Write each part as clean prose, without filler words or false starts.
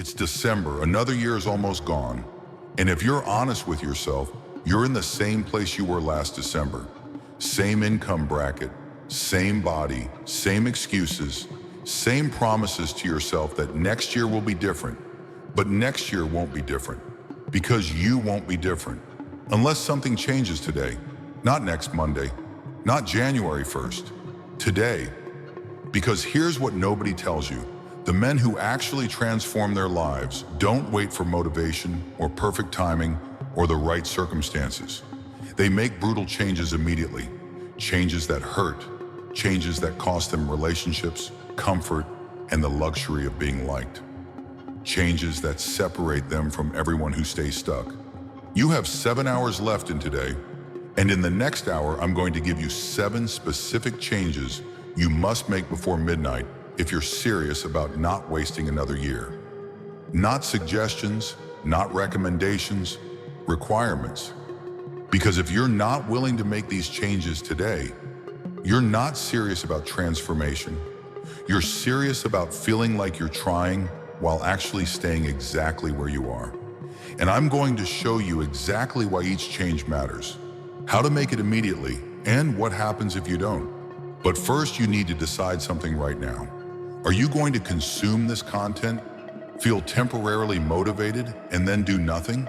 It's December, another year is almost gone. And if you're honest with yourself, you're in the same place you were last December. Same income bracket, same body, same excuses, same promises to yourself that next year will be different. But next year won't be different, because you won't be different. Unless something changes today, not next Monday, not January 1st, today. Because here's what nobody tells you. The men who actually transform their lives don't wait for motivation or perfect timing or the right circumstances. They make brutal changes immediately. Changes that hurt, changes that cost them relationships, comfort, and the luxury of being liked. Changes that separate them from everyone who stays stuck. You have 7 hours left in today, and in the next hour, I'm going to give you 7 specific changes you must make before midnight if you're serious about not wasting another year. Not suggestions, not recommendations, requirements. Because if you're not willing to make these changes today, you're not serious about transformation. You're serious about feeling like you're trying while actually staying exactly where you are. And I'm going to show you exactly why each change matters, how to make it immediately, and what happens if you don't. But first, you need to decide something right now. Are you going to consume this content, feel temporarily motivated, and then do nothing?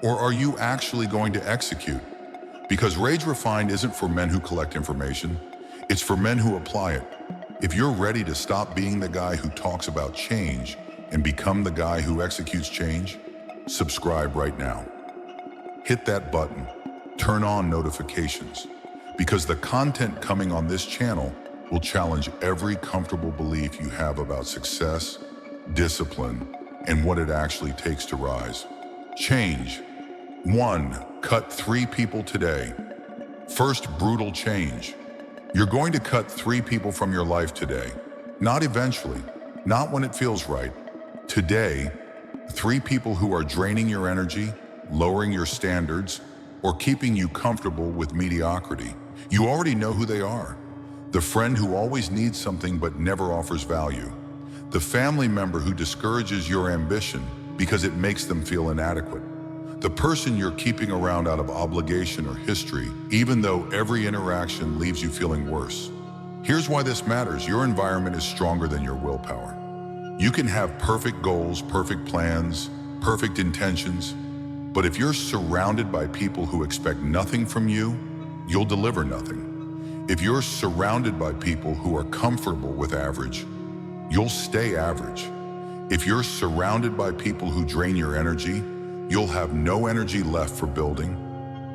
Or are you actually going to execute? Because Rage Refined isn't for men who collect information, it's for men who apply it. If you're ready to stop being the guy who talks about change and become the guy who executes change, subscribe right now. Hit that button, turn on notifications, because the content coming on this channel will challenge every comfortable belief you have about success, discipline, and what it actually takes to rise. Change. 1. Cut 3 people today. First brutal change. You're going to cut 3 people from your life today. Not eventually, not when it feels right. Today, 3 people who are draining your energy, lowering your standards, or keeping you comfortable with mediocrity. You already know who they are. The friend who always needs something but never offers value. The family member who discourages your ambition because it makes them feel inadequate. The person you're keeping around out of obligation or history, even though every interaction leaves you feeling worse. Here's why this matters. Your environment is stronger than your willpower. You can have perfect goals, perfect plans, perfect intentions, but if you're surrounded by people who expect nothing from you, you'll deliver nothing. If you're surrounded by people who are comfortable with average, you'll stay average. If you're surrounded by people who drain your energy, you'll have no energy left for building.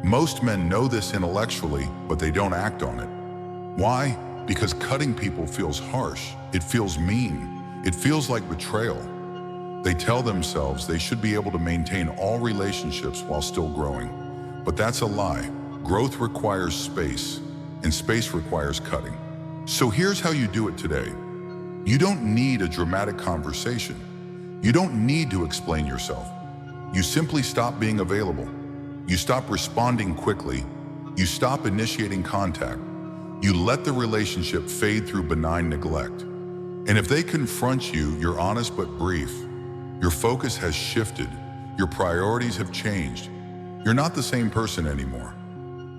Most men know this intellectually, but they don't act on it. Why? Because cutting people feels harsh. It feels mean. It feels like betrayal. They tell themselves they should be able to maintain all relationships while still growing. But that's a lie. Growth requires space, and space requires cutting. So here's how you do it today. You don't need a dramatic conversation. You don't need to explain yourself. You simply stop being available. You stop responding quickly. You stop initiating contact. You let the relationship fade through benign neglect. And if they confront you, you're honest but brief. Your focus has shifted. Your priorities have changed. You're not the same person anymore.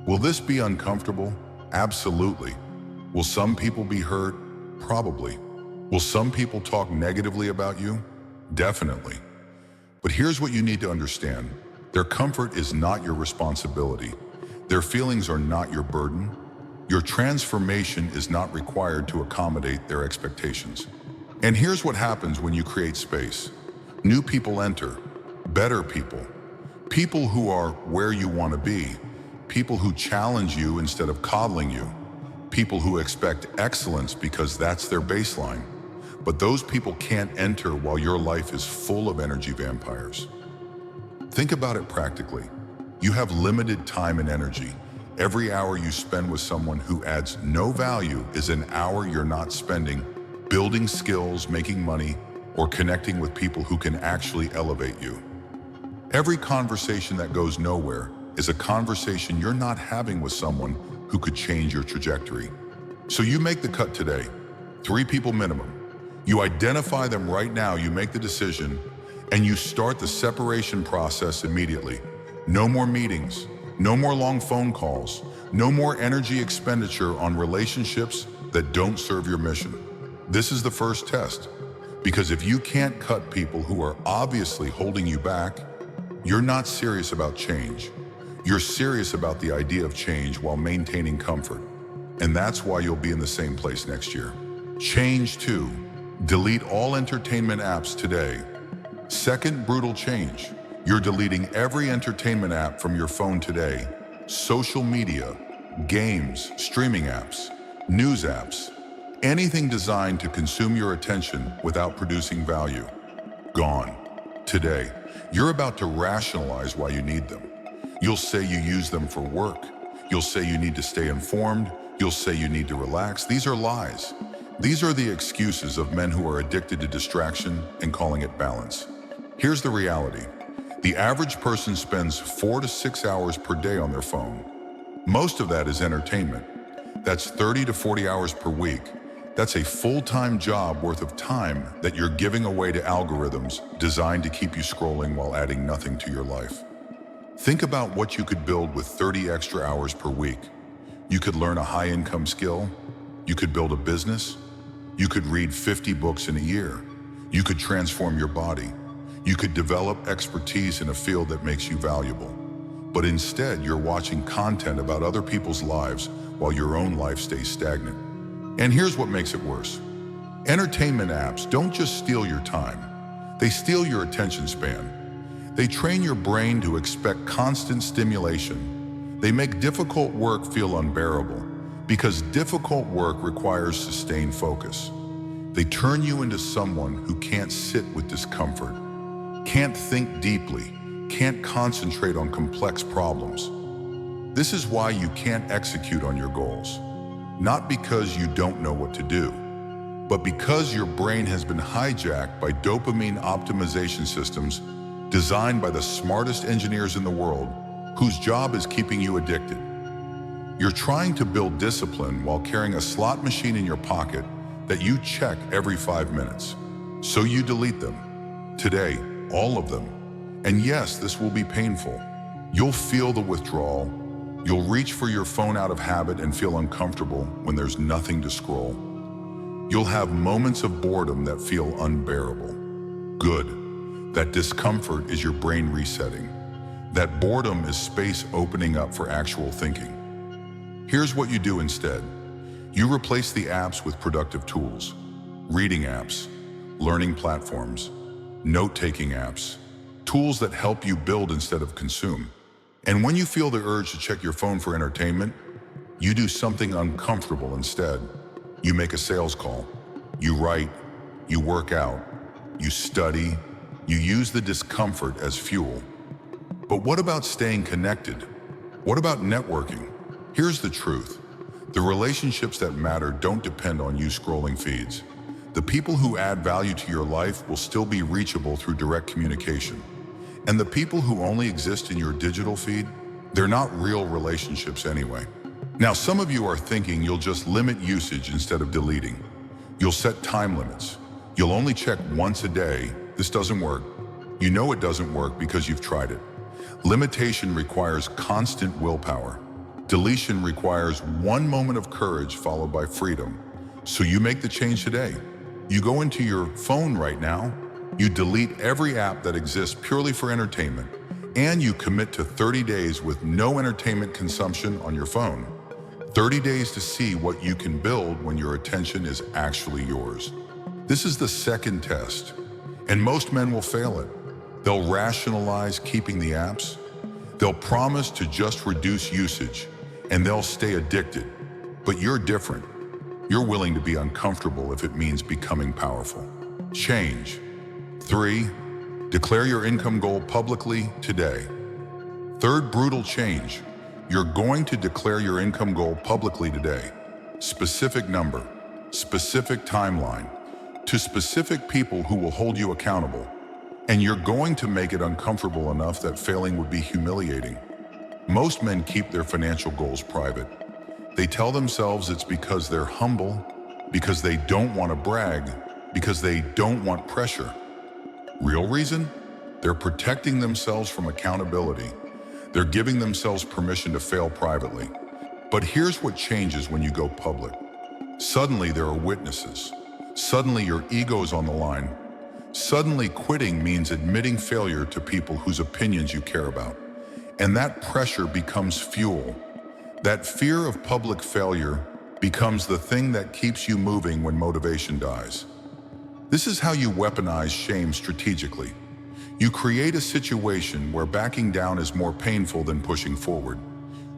Will this be uncomfortable? Absolutely. Will some people be hurt? Probably. Will some people talk negatively about you? Definitely. But here's what you need to understand. Their comfort is not your responsibility. Their feelings are not your burden. Your transformation is not required to accommodate their expectations. And here's what happens when you create space. New people enter, better people. People who are where you want to be. People who challenge you instead of coddling you. People who expect excellence because that's their baseline. But those people can't enter while your life is full of energy vampires. Think about it practically. You have limited time and energy. Every hour you spend with someone who adds no value is an hour you're not spending building skills, making money, or connecting with people who can actually elevate you. Every conversation that goes nowhere is a conversation you're not having with someone who could change your trajectory. So you make the cut today. 3 people minimum. You identify them right now, you make the decision, And you start the separation process immediately. No more meetings, no more long phone calls, no more energy expenditure on relationships that don't serve your mission. This is the first test, because if you can't cut people who are obviously holding you back, you're not serious about change. You're serious about the idea of change while maintaining comfort. And that's why you'll be in the same place next year. Change 2. Delete all entertainment apps today. Second brutal change. You're deleting every entertainment app from your phone today. Social media, games, streaming apps, news apps, anything designed to consume your attention without producing value. Gone. Today. You're about to rationalize why you need them. You'll say you use them for work. You'll say you need to stay informed. You'll say you need to relax. These are lies. These are the excuses of men who are addicted to distraction and calling it balance. Here's the reality. The average person spends 4 to 6 hours per day on their phone. Most of that is entertainment. That's 30 to 40 hours per week. That's a full-time job worth of time that you're giving away to algorithms designed to keep you scrolling while adding nothing to your life. Think about what you could build with 30 extra hours per week. You could learn a high-income skill. You could build a business. You could read 50 books in a year. You could transform your body. You could develop expertise in a field that makes you valuable. But instead, you're watching content about other people's lives while your own life stays stagnant. And here's what makes it worse. Entertainment apps don't just steal your time. They steal your attention span. They train your brain to expect constant stimulation. They make difficult work feel unbearable because difficult work requires sustained focus. They turn you into someone who can't sit with discomfort, can't think deeply, can't concentrate on complex problems. This is why you can't execute on your goals. Not because you don't know what to do, but because your brain has been hijacked by dopamine optimization systems designed by the smartest engineers in the world, whose job is keeping you addicted. You're trying to build discipline while carrying a slot machine in your pocket that you check every 5 minutes. So you delete them. Today, all of them. And yes, this will be painful. You'll feel the withdrawal. You'll reach for your phone out of habit and feel uncomfortable when there's nothing to scroll. You'll have moments of boredom that feel unbearable. Good. That discomfort is your brain resetting. That boredom is space opening up for actual thinking. Here's what you do instead. You replace the apps with productive tools. Reading apps, learning platforms, note-taking apps, tools that help you build instead of consume. And when you feel the urge to check your phone for entertainment, you do something uncomfortable instead. You make a sales call. You write. You work out. You study. You use the discomfort as fuel. But what about staying connected? What about networking? Here's the truth. The relationships that matter don't depend on you scrolling feeds. The people who add value to your life will still be reachable through direct communication. And the people who only exist in your digital feed, they're not real relationships anyway. Now, some of you are thinking you'll just limit usage instead of deleting. You'll set time limits. You'll only check once a day. This doesn't work. You know it doesn't work because you've tried it. Limitation requires constant willpower. Deletion requires one moment of courage followed by freedom. So you make the change today. You go into your phone right now, you delete every app that exists purely for entertainment, and you commit to 30 days with no entertainment consumption on your phone. 30 days to see what you can build when your attention is actually yours. This is the second test, and most men will fail it. They'll rationalize keeping the apps. They'll promise to just reduce usage, and they'll stay addicted. But you're different. You're willing to be uncomfortable if it means becoming powerful. Change. 3. Declare your income goal publicly today. Third brutal change. You're going to declare your income goal publicly today. Specific number, specific timeline, to specific people who will hold you accountable. And you're going to make it uncomfortable enough that failing would be humiliating. Most men keep their financial goals private. They tell themselves it's because they're humble, because they don't want to brag, because they don't want pressure. Real reason? They're protecting themselves from accountability. They're giving themselves permission to fail privately. But here's what changes when you go public. Suddenly there are witnesses. Suddenly your ego's on the line. Suddenly quitting means admitting failure to people whose opinions you care about. And that pressure becomes fuel. That fear of public failure becomes the thing that keeps you moving when motivation dies. This is how you weaponize shame strategically. You create a situation where backing down is more painful than pushing forward.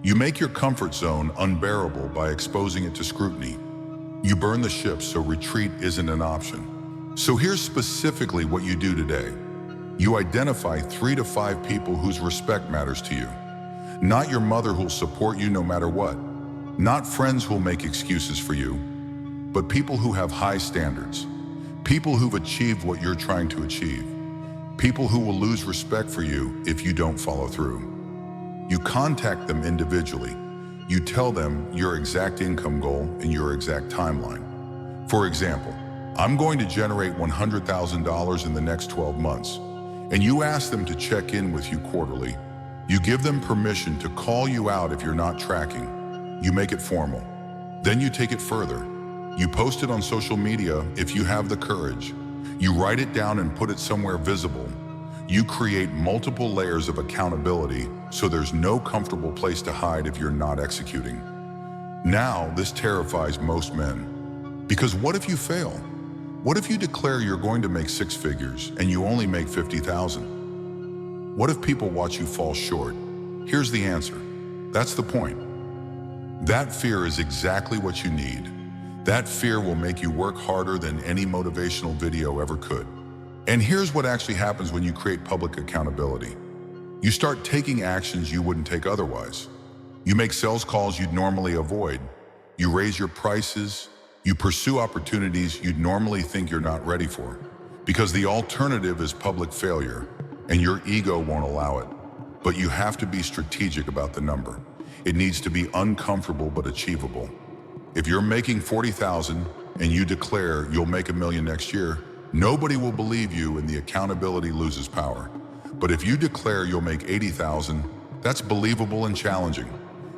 You make your comfort zone unbearable by exposing it to scrutiny. You burn the ship so retreat isn't an option. So here's specifically what you do today. You identify 3 to 5 people whose respect matters to you. Not your mother who'll support you no matter what. Not friends who'll make excuses for you, but people who have high standards. People who've achieved what you're trying to achieve. People who will lose respect for you if you don't follow through. You contact them individually. You tell them your exact income goal and your exact timeline. For example, I'm going to generate $100,000 in the next 12 months, and you ask them to check in with you quarterly. You give them permission to call you out if you're not tracking. You make it formal. Then you take it further. You post it on social media if you have the courage. You write it down and put it somewhere visible. You create multiple layers of accountability so there's no comfortable place to hide if you're not executing. Now, this terrifies most men. Because what if you fail? What if you declare you're going to make 6 figures and you only make 50,000? What if people watch you fall short? Here's the answer. That's the point. That fear is exactly what you need. That fear will make you work harder than any motivational video ever could. And here's what actually happens when you create public accountability. You start taking actions you wouldn't take otherwise. You make sales calls you'd normally avoid. You raise your prices. You pursue opportunities you'd normally think you're not ready for. Because the alternative is public failure, and your ego won't allow it. But you have to be strategic about the number. It needs to be uncomfortable but achievable. If you're making 40,000 and you declare you'll make $1 million next year, nobody will believe you and the accountability loses power. But if you declare you'll make 80,000, that's believable and challenging.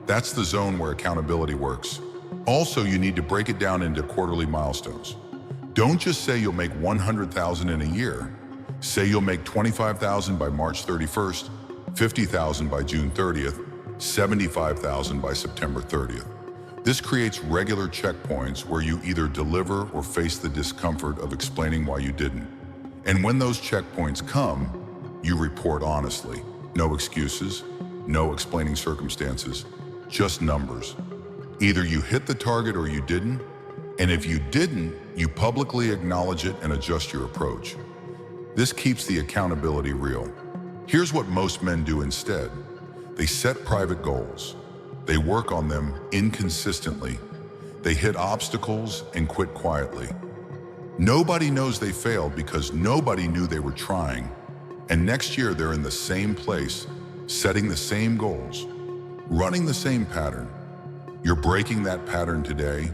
That's the zone where accountability works. Also, you need to break it down into quarterly milestones. Don't just say you'll make 100,000 in a year. Say you'll make 25,000 by March 31st, 50,000 by June 30th, 75,000 by September 30th. This creates regular checkpoints where you either deliver or face the discomfort of explaining why you didn't. And when those checkpoints come, you report honestly. No excuses, no explaining circumstances, just numbers. Either you hit the target or you didn't, and if you didn't, you publicly acknowledge it and adjust your approach. This keeps the accountability real. Here's what most men do instead. They set private goals. They work on them inconsistently. They hit obstacles and quit quietly. Nobody knows they failed because nobody knew they were trying. And next year they're in the same place, setting the same goals, running the same pattern. You're breaking that pattern today.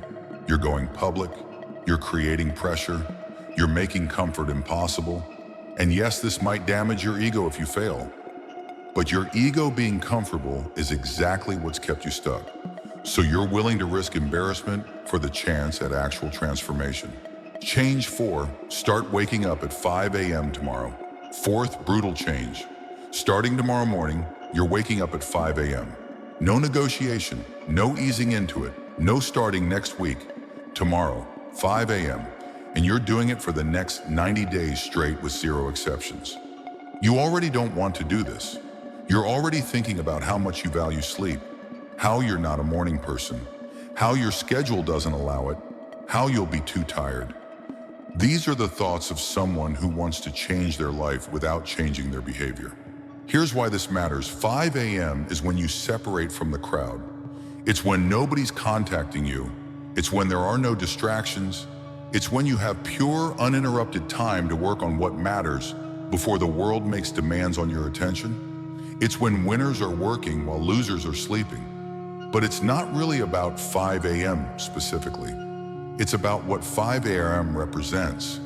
You're going public. You're creating pressure. You're making comfort impossible. And yes, this might damage your ego if you fail. But your ego being comfortable is exactly what's kept you stuck. So you're willing to risk embarrassment for the chance at actual transformation. Change 4, start waking up at 5 a.m. tomorrow. 4th, brutal change. Starting tomorrow morning, you're waking up at 5 a.m. No negotiation, no easing into it, no starting next week. Tomorrow, 5 a.m. And you're doing it for the next 90 days straight with 0 exceptions. You already don't want to do this. You're already thinking about how much you value sleep, how you're not a morning person, how your schedule doesn't allow it, how you'll be too tired. These are the thoughts of someone who wants to change their life without changing their behavior. Here's why this matters. 5 a.m. is when you separate from the crowd. It's when nobody's contacting you. It's when there are no distractions. It's when you have pure, uninterrupted time to work on what matters before the world makes demands on your attention. It's when winners are working while losers are sleeping. But it's not really about 5 a.m. specifically. It's about what 5 a.m. represents.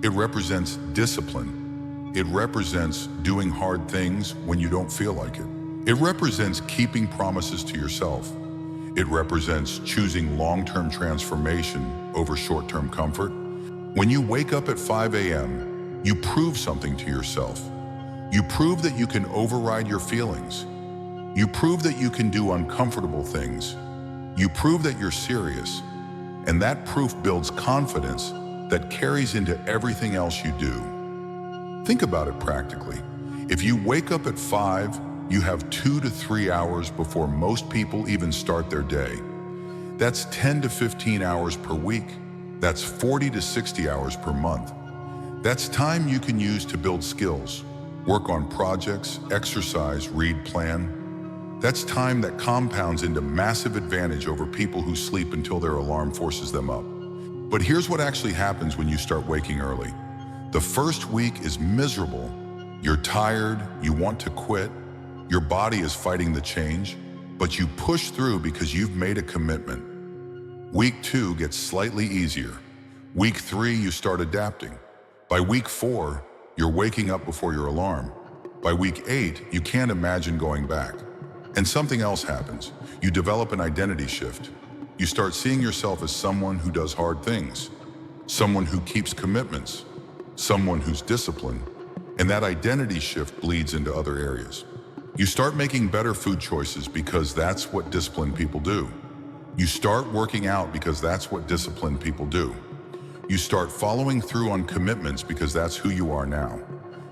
It represents discipline. It represents doing hard things when you don't feel like it. It represents keeping promises to yourself. It represents choosing long-term transformation over short-term comfort. When you wake up at 5 a.m., you prove something to yourself. You prove that you can override your feelings. You prove that you can do uncomfortable things. You prove that you're serious. And that proof builds confidence that carries into everything else you do. Think about it practically. If you wake up at 5, you have 2 to 3 hours before most people even start their day. That's 10 to 15 hours per week. That's 40 to 60 hours per month. That's time you can use to build skills, work on projects, exercise, read, plan. That's time that compounds into massive advantage over people who sleep until their alarm forces them up. But here's what actually happens when you start waking early. The first week is miserable. You're tired, you want to quit, your body is fighting the change, but you push through because you've made a commitment. Week 2 gets slightly easier. Week 3, you start adapting. By week 4, you're waking up before your alarm. By week 8, you can't imagine going back. And something else happens. You develop an identity shift. You start seeing yourself as someone who does hard things, someone who keeps commitments, someone who's disciplined, and that identity shift bleeds into other areas. You start making better food choices because that's what disciplined people do. You start working out because that's what disciplined people do. You start following through on commitments because that's who you are now.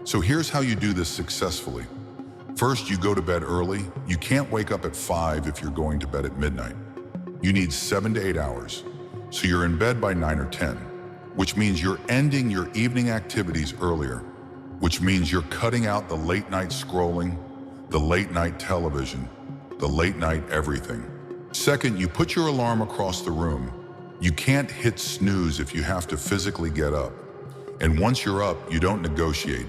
So here's how you do this successfully. First, you go to bed early. You can't wake up at 5 if you're going to bed at midnight. You need 7 to 8 hours. So you're in bed by 9 or 10, which means you're ending your evening activities earlier, which means you're cutting out the late night scrolling, the late night television, the late night everything. Second, you put your alarm across the room. You can't hit snooze if you have to physically get up. And once you're up, you don't negotiate.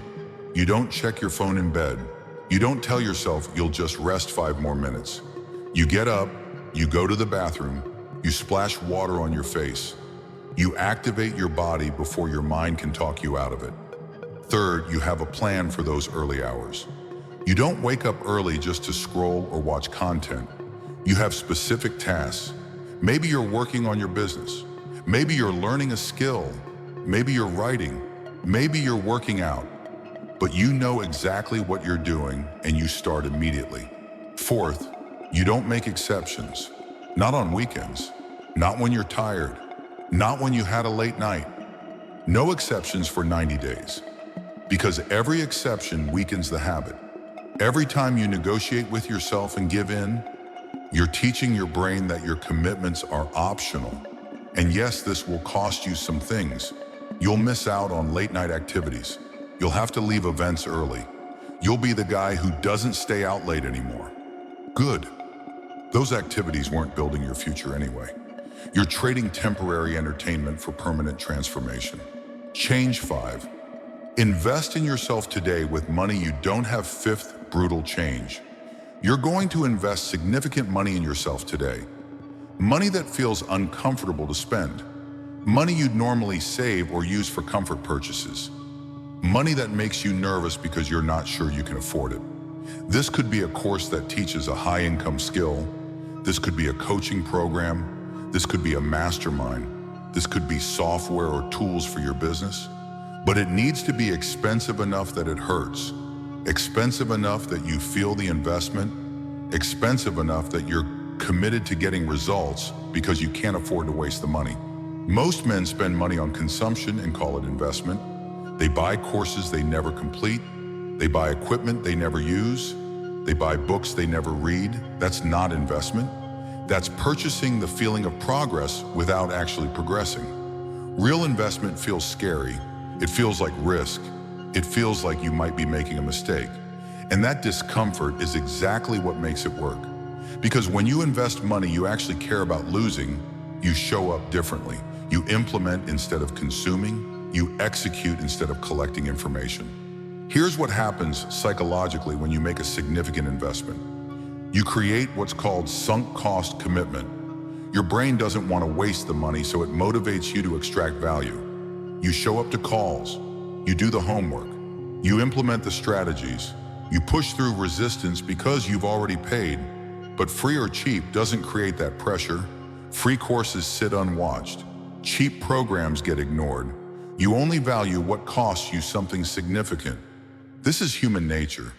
You don't check your phone in bed. You don't tell yourself you'll just rest 5 more minutes. You get up, you go to the bathroom, you splash water on your face. You activate your body before your mind can talk you out of it. Third, you have a plan for those early hours. You don't wake up early just to scroll or watch content. You have specific tasks. Maybe you're working on your business. Maybe you're learning a skill. Maybe you're writing. Maybe you're working out. But you know exactly what you're doing and you start immediately. Fourth, you don't make exceptions. Not on weekends. Not when you're tired. Not when you had a late night. No exceptions for 90 days. Because every exception weakens the habit. Every time you negotiate with yourself and give in, you're teaching your brain that your commitments are optional. And yes, this will cost you some things. You'll miss out on late night activities. You'll have to leave events early. You'll be the guy who doesn't stay out late anymore. Good. Those activities weren't building your future anyway. You're trading temporary entertainment for permanent transformation. Change 5. Invest in yourself today with money you don't have. Fifth, brutal change. You're going to invest significant money in yourself today. Money that feels uncomfortable to spend. Money you'd normally save or use for comfort purchases. Money that makes you nervous because you're not sure you can afford it. This could be a course that teaches a high-income skill. This could be a coaching program. This could be a mastermind. This could be software or tools for your business. But it needs to be expensive enough that it hurts. Expensive enough that you feel the investment. Expensive enough that you're committed to getting results because you can't afford to waste the money. Most men spend money on consumption and call it investment. They buy courses they never complete. They buy equipment they never use. They buy books they never read. That's not investment. That's purchasing the feeling of progress without actually progressing. Real investment feels scary. It feels like risk. It feels like you might be making a mistake. And that discomfort is exactly what makes it work. Because when you invest money you actually care about losing, you show up differently. You implement instead of consuming. You execute instead of collecting information. Here's what happens psychologically when you make a significant investment. You create what's called sunk cost commitment. Your brain doesn't want to waste the money, so it motivates you to extract value. You show up to calls. You do the homework. You implement the strategies. You push through resistance because you've already paid. But free or cheap doesn't create that pressure. Free courses sit unwatched. Cheap programs get ignored. You only value what costs you something significant. This is human nature.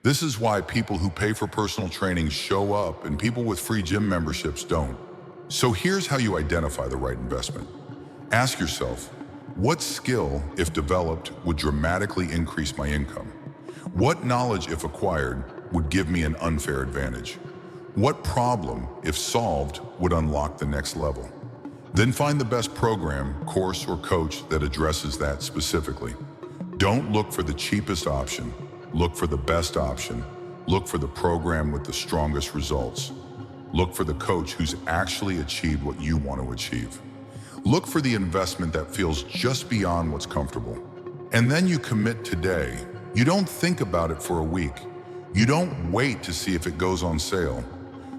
This is why people who pay for personal training show up and people with free gym memberships don't. So here's how you identify the right investment. Ask yourself, what skill, if developed, would dramatically increase my income? What knowledge, if acquired, would give me an unfair advantage? What problem, if solved, would unlock the next level? Then find the best program, course, or coach that addresses that specifically. Don't look for the cheapest option. Look for the best option. Look for the program with the strongest results. Look for the coach who's actually achieved what you want to achieve. Look for the investment that feels just beyond what's comfortable. And then you commit today. You don't think about it for a week. You don't wait to see if it goes on sale.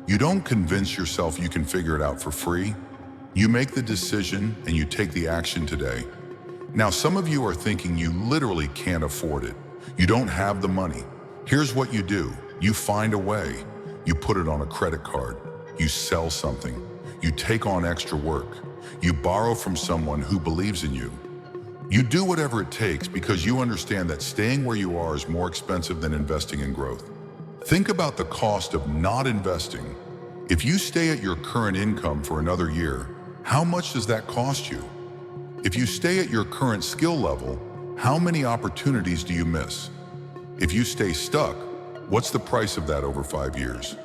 You don't convince yourself you can figure it out for free. You make the decision and you take the action today. Now, some of you are thinking you literally can't afford it. You don't have the money. Here's what you do. You find a way. You put it on a credit card. You sell something. You take on extra work. You borrow from someone who believes in you. You do whatever it takes because you understand that staying where you are is more expensive than investing in growth. Think about the cost of not investing. If you stay at your current income for another year, how much does that cost you? If you stay at your current skill level, how many opportunities do you miss? If you stay stuck, what's the price of that over 5 years?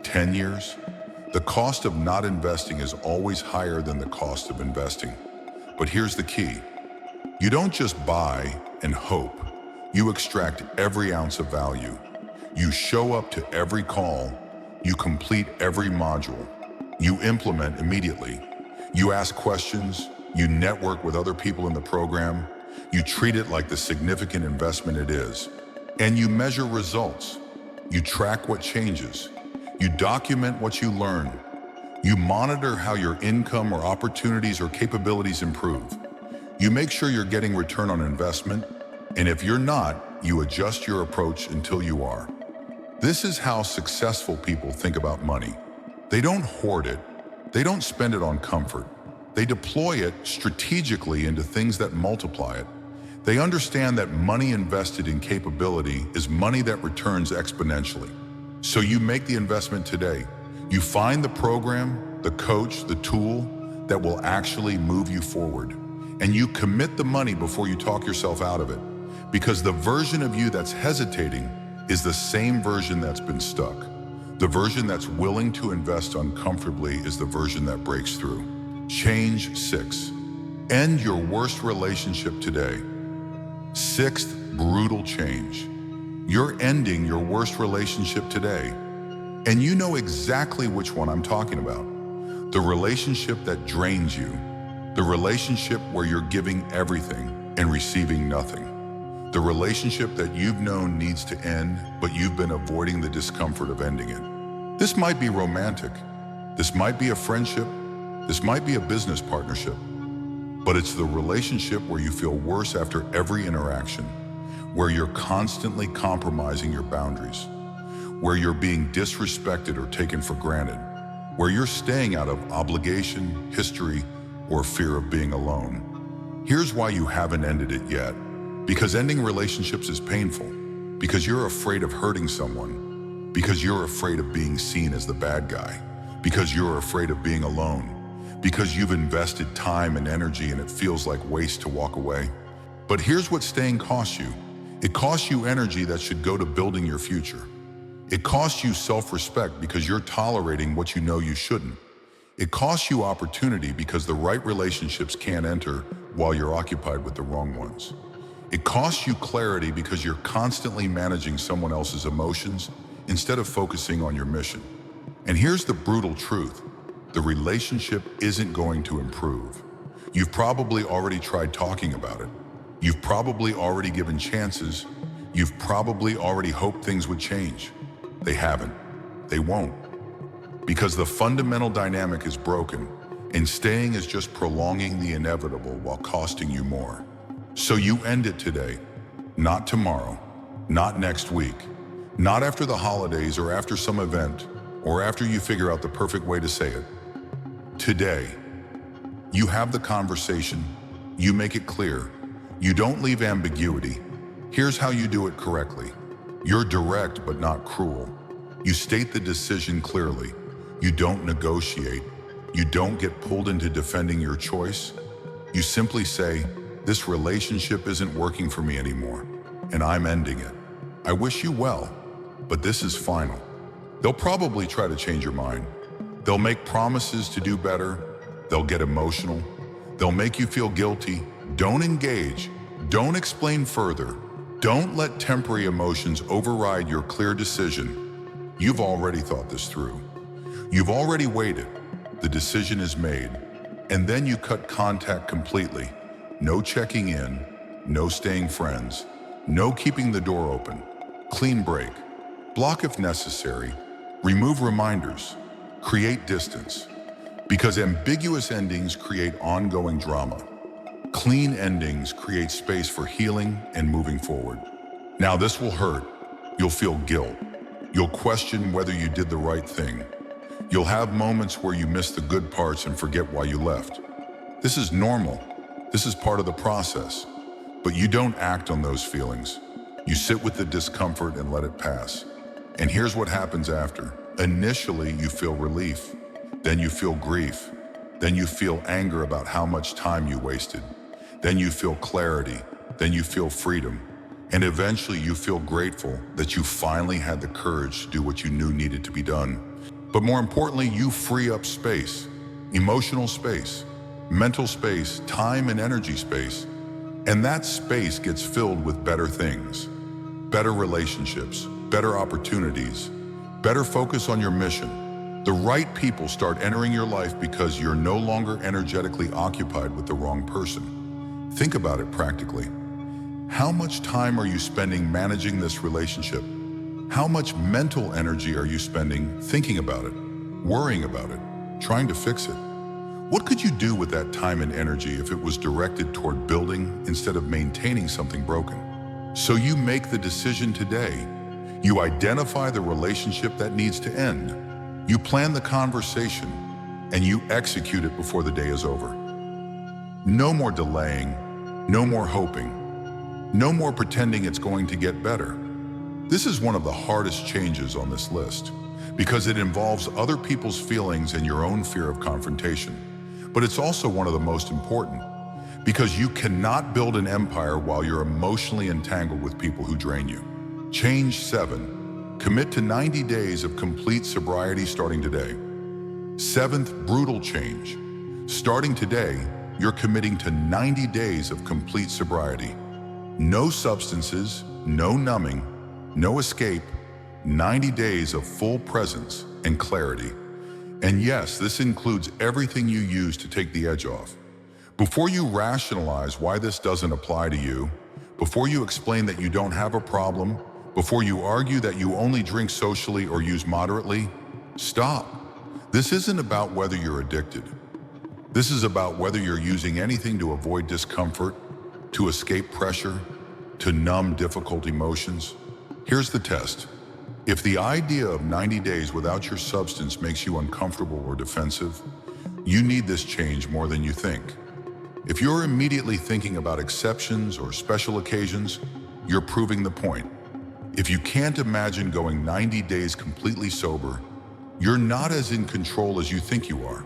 10 years? The cost of not investing is always higher than the cost of investing. But here's the key. You don't just buy and hope. You extract every ounce of value. You show up to every call. You complete every module. You implement immediately. You ask questions. You network with other people in the program. You treat it like the significant investment it is. And you measure results. You track what changes. You document what you learn. You monitor how your income or opportunities or capabilities improve. You make sure you're getting return on investment, and if you're not, you adjust your approach until you are. This is how successful people think about money. They don't hoard it. They don't spend it on comfort. They deploy it strategically into things that multiply it. They understand that money invested in capability is money that returns exponentially. So you make the investment today. You find the program, the coach, the tool that will actually move you forward. And you commit the money before you talk yourself out of it. Because the version of you that's hesitating is the same version that's been stuck. The version that's willing to invest uncomfortably is the version that breaks through. Change 6. End your worst relationship today. 6th, brutal change. You're ending your worst relationship today. And you know exactly which one I'm talking about. The relationship that drains you. The relationship where you're giving everything and receiving nothing. The relationship that you've known needs to end, but you've been avoiding the discomfort of ending it. This might be romantic. This might be a friendship. This might be a business partnership. But it's the relationship where you feel worse after every interaction, where you're constantly compromising your boundaries, where you're being disrespected or taken for granted, where you're staying out of obligation, history, or fear of being alone. Here's why you haven't ended it yet. Because ending relationships is painful. Because you're afraid of hurting someone. Because you're afraid of being seen as the bad guy. Because you're afraid of being alone. Because you've invested time and energy and it feels like waste to walk away. But here's what staying costs you. It costs you energy that should go to building your future. It costs you self-respect because you're tolerating what you know you shouldn't. It costs you opportunity because the right relationships can't enter while you're occupied with the wrong ones. It costs you clarity because you're constantly managing someone else's emotions instead of focusing on your mission. And here's the brutal truth. The relationship isn't going to improve. You've probably already tried talking about it. You've probably already given chances. You've probably already hoped things would change. They haven't. They won't. Because the fundamental dynamic is broken, and staying is just prolonging the inevitable while costing you more. So you end it today. Not tomorrow, not next week, not after the holidays or after some event, or after you figure out the perfect way to say it. Today, you have the conversation, you make it clear, you don't leave ambiguity. Here's how you do it correctly. You're direct but not cruel. You state the decision clearly. You don't negotiate. You don't get pulled into defending your choice. You simply say, this relationship isn't working for me anymore, and I'm ending it. I wish you well, but this is final. They'll probably try to change your mind. They'll make promises to do better. They'll get emotional. They'll make you feel guilty. Don't engage. Don't explain further. Don't let temporary emotions override your clear decision. You've already thought this through. You've already waited. The decision is made. And then you cut contact completely. No checking in. No staying friends. No keeping the door open. Clean break. Block if necessary. Remove reminders. Create distance. Because ambiguous endings create ongoing drama. Clean endings create space for healing and moving forward. Now this will hurt. You'll feel guilt. You'll question whether you did the right thing. You'll have moments where you miss the good parts and forget why you left. This is normal. This is part of the process. But you don't act on those feelings. You sit with the discomfort and let it pass. And here's what happens after. Initially, you feel relief. Then you feel grief. Then you feel anger about how much time you wasted. Then you feel clarity. Then you feel freedom. And eventually you feel grateful that you finally had the courage to do what you knew needed to be done. But more importantly, you free up space, emotional space, mental space, time and energy space. And that space gets filled with better things, better relationships, better opportunities, better focus on your mission. The right people start entering your life because you're no longer energetically occupied with the wrong person. Think about it practically. How much time are you spending managing this relationship? How much mental energy are you spending thinking about it, worrying about it, trying to fix it? What could you do with that time and energy if it was directed toward building instead of maintaining something broken? So you make the decision today. You identify the relationship that needs to end. You plan the conversation, and you execute it before the day is over. No more delaying, no more hoping, no more pretending it's going to get better. This is one of the hardest changes on this list because it involves other people's feelings and your own fear of confrontation. But it's also one of the most important because you cannot build an empire while you're emotionally entangled with people who drain you. Change 7. Commit to 90 days of complete sobriety starting today. 7th, brutal change. Starting today, you're committing to 90 days of complete sobriety. No substances, no numbing, no escape, 90 days of full presence and clarity. And yes, this includes everything you use to take the edge off. Before you rationalize why this doesn't apply to you, before you explain that you don't have a problem, before you argue that you only drink socially or use moderately, stop. This isn't about whether you're addicted. This is about whether you're using anything to avoid discomfort, to escape pressure, to numb difficult emotions. Here's the test. If the idea of 90 days without your substance makes you uncomfortable or defensive, you need this change more than you think. If you're immediately thinking about exceptions or special occasions, you're proving the point. If you can't imagine going 90 days completely sober, you're not as in control as you think you are.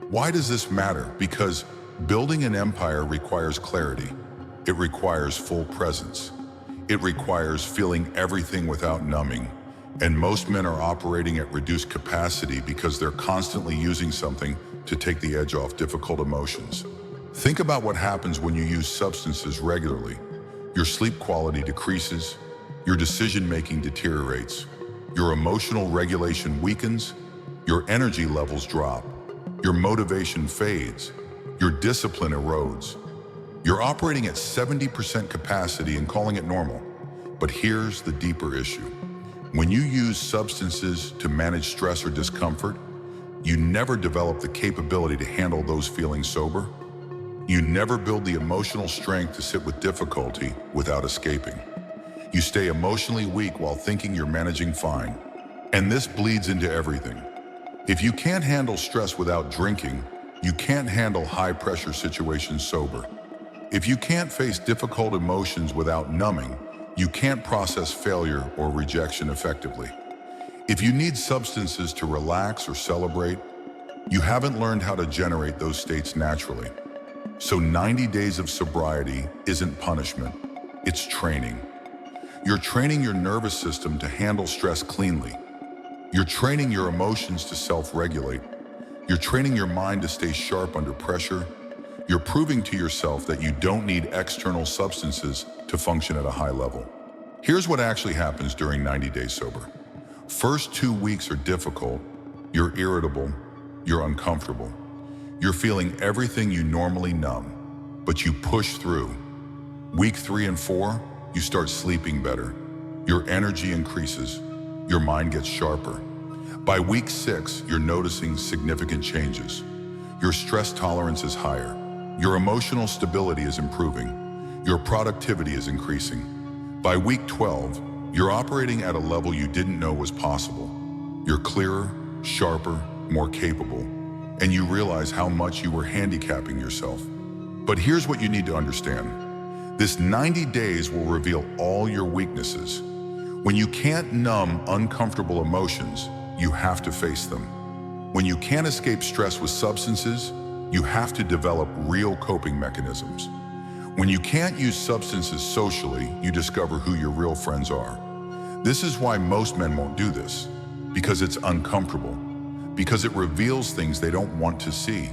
Why does this matter? Because building an empire requires clarity. It requires full presence. It requires feeling everything without numbing. And most men are operating at reduced capacity because they're constantly using something to take the edge off difficult emotions. Think about what happens when you use substances regularly. Your sleep quality decreases, your decision-making deteriorates, your emotional regulation weakens, your energy levels drop, your motivation fades, your discipline erodes. You're operating at 70% capacity and calling it normal. But here's the deeper issue. When you use substances to manage stress or discomfort, you never develop the capability to handle those feelings sober. You never build the emotional strength to sit with difficulty without escaping. You stay emotionally weak while thinking you're managing fine. And this bleeds into everything. If you can't handle stress without drinking, you can't handle high-pressure situations sober. If you can't face difficult emotions without numbing, you can't process failure or rejection effectively. If you need substances to relax or celebrate, you haven't learned how to generate those states naturally. So 90 days of sobriety isn't punishment, it's training. You're training your nervous system to handle stress cleanly. You're training your emotions to self-regulate. You're training your mind to stay sharp under pressure. You're proving to yourself that you don't need external substances to function at a high level. Here's what actually happens during 90 days sober. First 2 weeks are difficult. You're irritable. You're uncomfortable. You're feeling everything you normally numb, but you push through. Week 3 and 4, you start sleeping better. Your energy increases. Your mind gets sharper. By week 6, you're noticing significant changes. Your stress tolerance is higher. Your emotional stability is improving. Your productivity is increasing. By week 12, you're operating at a level you didn't know was possible. You're clearer, sharper, more capable, and you realize how much you were handicapping yourself. But here's what you need to understand. This 90 days will reveal all your weaknesses. When you can't numb uncomfortable emotions, you have to face them. When you can't escape stress with substances, you have to develop real coping mechanisms. When you can't use substances socially, you discover who your real friends are. This is why most men won't do this, because it's uncomfortable, because it reveals things they don't want to see,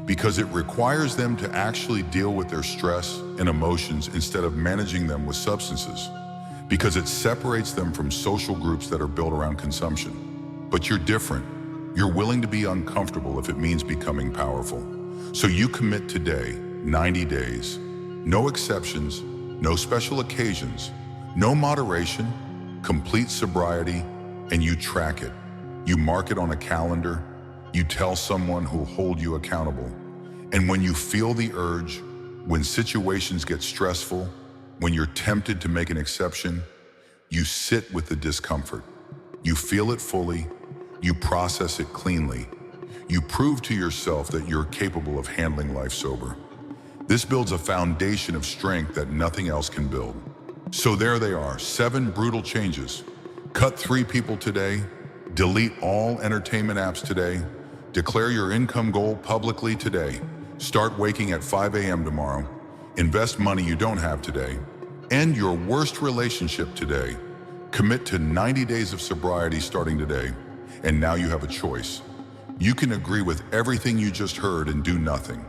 because it requires them to actually deal with their stress and emotions instead of managing them with substances, because it separates them from social groups that are built around consumption. But you're different. You're willing to be uncomfortable if it means becoming powerful. So you commit today, 90 days, no exceptions, no special occasions, no moderation, complete sobriety, and you track it. You mark it on a calendar. You tell someone who'll hold you accountable. And when you feel the urge, when situations get stressful, when you're tempted to make an exception, you sit with the discomfort. You feel it fully. You process it cleanly. You prove to yourself that you're capable of handling life sober. This builds a foundation of strength that nothing else can build. So there they are, 7 brutal changes. Cut 3 people today. Delete all entertainment apps today. Declare your income goal publicly today. Start waking at 5 a.m. tomorrow. Invest money you don't have today. End your worst relationship today. Commit to 90 days of sobriety starting today. And now you have a choice. You can agree with everything you just heard and do nothing.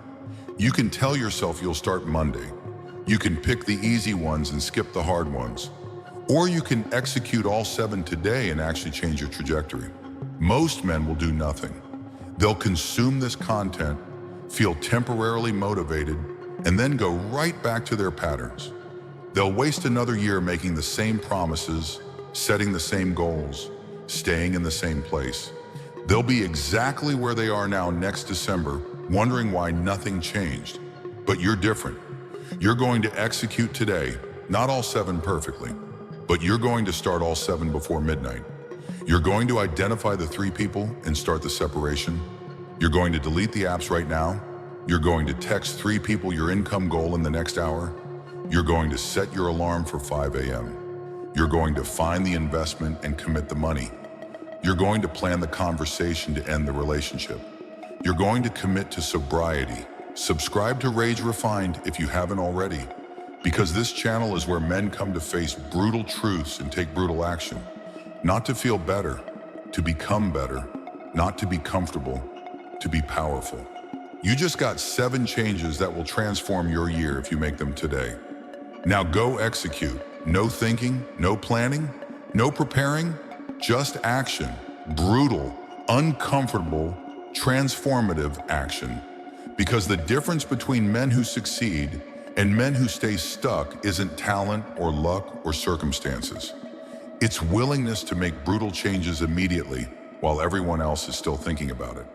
You can tell yourself you'll start Monday. You can pick the easy ones and skip the hard ones. Or you can execute all 7 today and actually change your trajectory. Most men will do nothing. They'll consume this content, feel temporarily motivated, and then go right back to their patterns. They'll waste another year making the same promises, setting the same goals, staying in the same place. They'll be exactly where they are now next December, wondering why nothing changed. But you're different. You're going to execute today, not all 7 perfectly, but you're going to start all 7 before midnight. You're going to identify the 3 people and start the separation. You're going to delete the apps right now. You're going to text 3 people your income goal in the next hour. You're going to set your alarm for 5 a.m. You're going to find the investment and commit the money. You're going to plan the conversation to end the relationship. You're going to commit to sobriety. Subscribe to Rage Refined if you haven't already, because this channel is where men come to face brutal truths and take brutal action. Not to feel better, to become better, not to be comfortable, to be powerful. You just got 7 changes that will transform your year if you make them today. Now go execute. No thinking, no planning, no preparing, just action. Brutal, uncomfortable, transformative action. Because the difference between men who succeed and men who stay stuck isn't talent or luck or circumstances. It's willingness to make brutal changes immediately while everyone else is still thinking about it.